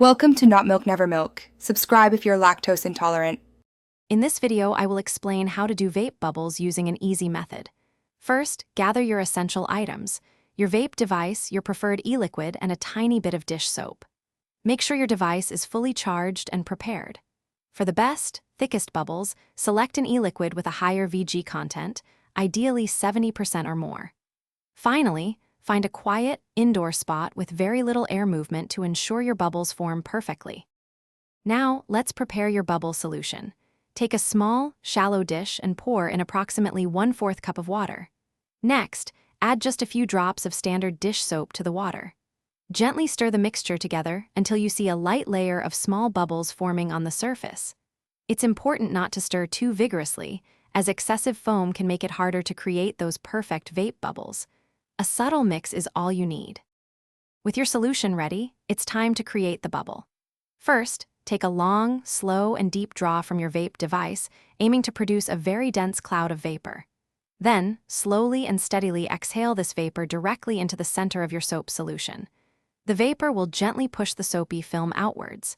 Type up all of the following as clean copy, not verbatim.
Welcome to Not Milk Never Milk. Subscribe if you're lactose intolerant. In this video, I will explain how to do vape bubbles using an easy method. First, gather your essential items: your vape device, your preferred e-liquid, and a tiny bit of dish soap. Make sure your device is fully charged and prepared. For the best, thickest bubbles, select an e-liquid with a higher VG content, ideally 70% or more. Finally, find a quiet, indoor spot with very little air movement to ensure your bubbles form perfectly. Now, let's prepare your bubble solution. Take a small, shallow dish and pour in approximately 1/4 cup of water. Next, add just a few drops of standard dish soap to the water. Gently stir the mixture together until you see a light layer of small bubbles forming on the surface. It's important not to stir too vigorously, as excessive foam can make it harder to create those perfect vape bubbles. A subtle mix is all you need. With your solution ready, it's time to create the bubble. First, take a long, slow, and deep draw from your vape device, aiming to produce a very dense cloud of vapor. Then, slowly and steadily exhale this vapor directly into the center of your soap solution. The vapor will gently push the soapy film outwards.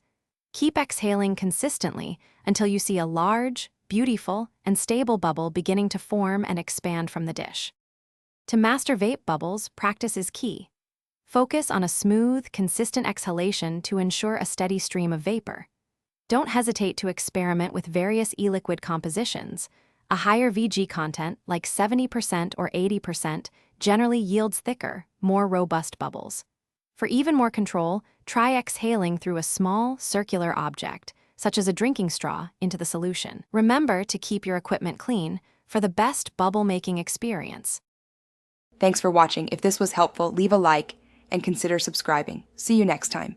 Keep exhaling consistently until you see a large, beautiful, and stable bubble beginning to form and expand from the dish. To master vape bubbles, practice is key. Focus on a smooth, consistent exhalation to ensure a steady stream of vapor. Don't hesitate to experiment with various e-liquid compositions. A higher VG content, like 70% or 80%, generally yields thicker, more robust bubbles. For even more control, try exhaling through a small, circular object, such as a drinking straw, into the solution. Remember to keep your equipment clean for the best bubble-making experience. Thanks for watching. If this was helpful, leave a like and consider subscribing. See you next time.